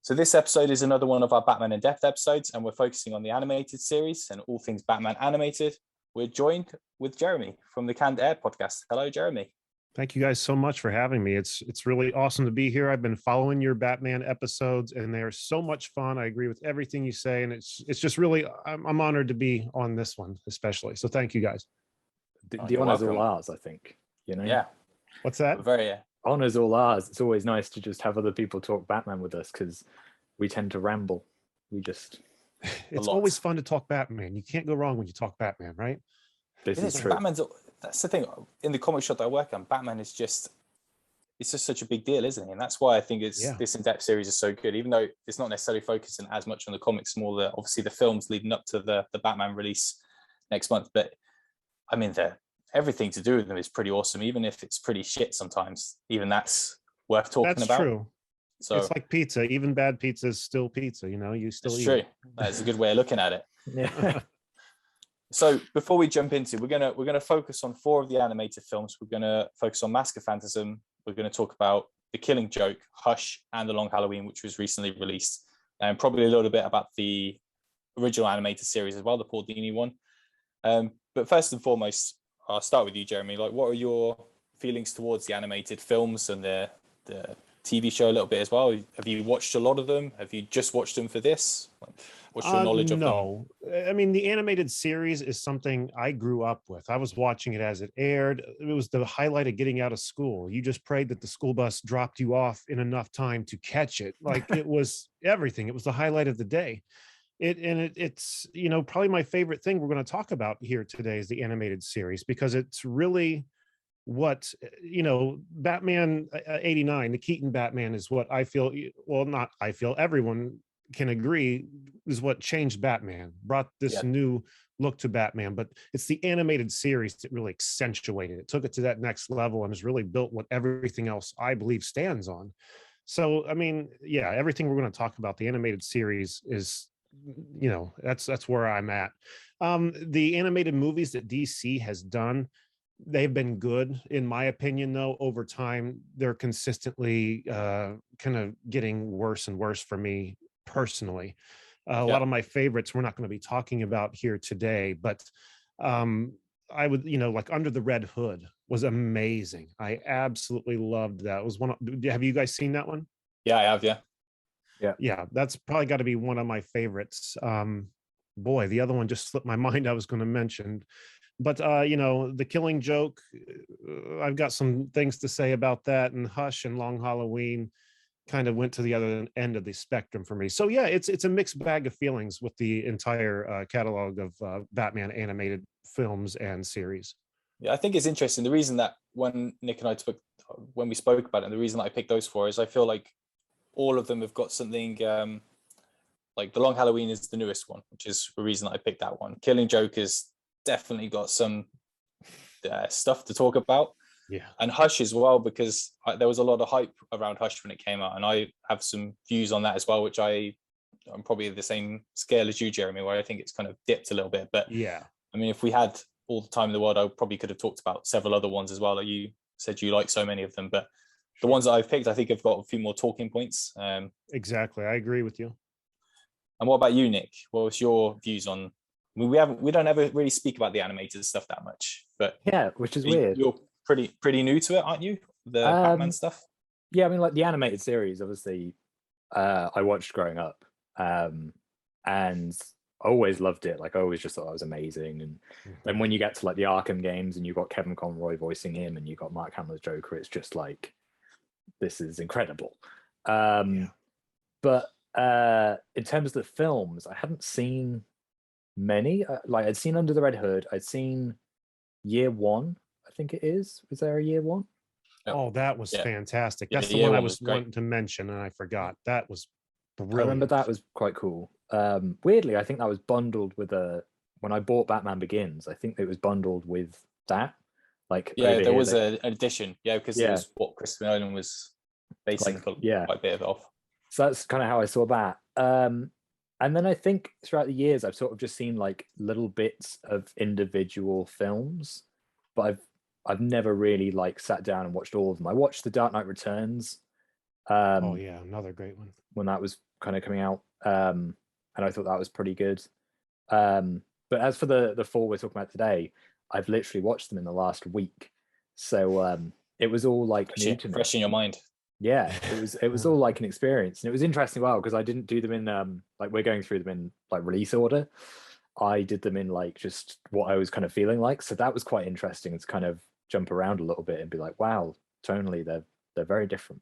So this episode is another one of our Batman in Depth episodes, and we're focusing on the animated series and all things Batman animated. We're joined with Jeramy from the Canned Air podcast. Hello, Jeramy. Thank you guys so much for having me. It's really awesome to be here. I've been following your Batman episodes, and they're so much fun. I agree with everything you say, and it's just really I'm honored to be on this one, especially. So thank you guys. The honor's all ours, I think. You know. Yeah. What's that? Very honor's all ours. It's always nice to just have other people talk Batman with us because we tend to ramble. It's always fun to talk Batman. You can't go wrong when you talk Batman, right? This is true. That's the thing. In the comic shop that I work on, Batman is just such a big deal, isn't he? And that's why I think this in-depth series is so good, even though it's not necessarily focusing as much on the comics, more obviously the films leading up to the Batman release next month. But I mean, everything to do with them is pretty awesome, even if it's pretty shit sometimes. Even that's worth talking about. That's true. So it's like pizza. Even bad pizza is still pizza. You know, you still eat. True. It. That's a good way of looking at it. Yeah. So before we jump into, we're gonna focus on 4 of the animated films. We're gonna focus on Mask of Phantasm. We're gonna talk about The Killing Joke, Hush, and The Long Halloween, which was recently released, and probably a little bit about the original animated series as well, the Paul Dini one. But first and foremost, I'll start with you, Jeramy. Like, what are your feelings towards the animated films and the TV show a little bit as well? Have you watched a lot of them? Have you just watched them for this? What's your knowledge of them? No, I mean, the animated series is something I grew up with. I was watching it as it aired. It was the highlight of getting out of school. You just prayed that the school bus dropped you off in enough time to catch it. Like, it was everything. It was the highlight of the day. It's probably my favorite thing we're going to talk about here today is the animated series, because it's really what Batman 89, the Keaton Batman, is what I feel, well, not I feel, everyone can agree is what changed Batman, brought this new look to Batman. But it's the animated series that really accentuated it, took it to that next level, and has really built what everything else I believe stands on. So I mean, yeah, everything we're going to talk about, the animated series is, that's where I'm at. The animated movies that DC has done, they've been good, in my opinion. Though over time, they're consistently kind of getting worse and worse for me personally. A lot of my favorites we're not going to be talking about here today, but I would, like Under the Red Hood was amazing. I absolutely loved that. It was have you guys seen that one? Yeah, I have. Yeah, that's probably got to be one of my favorites. Boy, the other one just slipped my mind. I was going to mention, but The Killing Joke, I've got some things to say about that, and Hush and Long Halloween kind of went to the other end of the spectrum for me. So yeah, it's a mixed bag of feelings with the entire catalog of Batman animated films and series. Yeah, I think it's interesting. The reason that when Nick and I when we spoke about it, and the reason that I picked those 4 is I feel like all of them have got something. Like The Long Halloween is the newest one, which is the reason that I picked that one. Killing Joke has definitely got some stuff to talk about. Yeah, and Hush as well, because there was a lot of hype around Hush when it came out, and I have some views on that as well, which I'm probably the same scale as you, Jeremy, where I think it's kind of dipped a little bit. But yeah, I mean, if we had all the time in the world, I probably could have talked about several other ones as well. Like you said, you like so many of them, but the ones that I've picked, I think have got a few more talking points. Exactly, I agree with you. And what about you, Nick? What was your views on? I mean, we don't ever really speak about the animated stuff that much, but yeah, which is weird. You're pretty new to it, aren't you? The Batman stuff. Yeah, I mean, like the animated series, obviously, I watched growing up, and I always loved it. Like, I always just thought it was amazing. And then when you get to like the Arkham games, and you got Kevin Conroy voicing him, and you got Mark Hamill's Joker, it's just like, this is incredible. But in terms of the films, I hadn't seen many. Like, I'd seen Under the Red Hood, I'd seen Year One, I think it is. Was there a Year One? Oh, that was fantastic. That's the one I was wanting to mention, and I forgot. That was brilliant. I remember that was quite cool. Weirdly, I think that was bundled with when I bought Batman Begins, I think it was bundled with that. Like, there was an edition, because it was what Christopher Nolan was basing quite a bit of it off. So that's kind of how I saw that. And then I think throughout the years, I've sort of just seen like little bits of individual films, but I've never really like sat down and watched all of them. I watched The Dark Knight Returns, Oh yeah, another great one. When that was kind of coming out, and I thought that was pretty good. But as for the four we're talking about today, I've literally watched them in the last week, so it was all like new to me. Fresh in your mind. Yeah, it was all like an experience, and it was interesting. Well, because I didn't do them in like we're going through them in like release order. I did them in like just what I was kind of feeling like, so that was quite interesting to kind of jump around a little bit and be like, wow, tonally they're very different.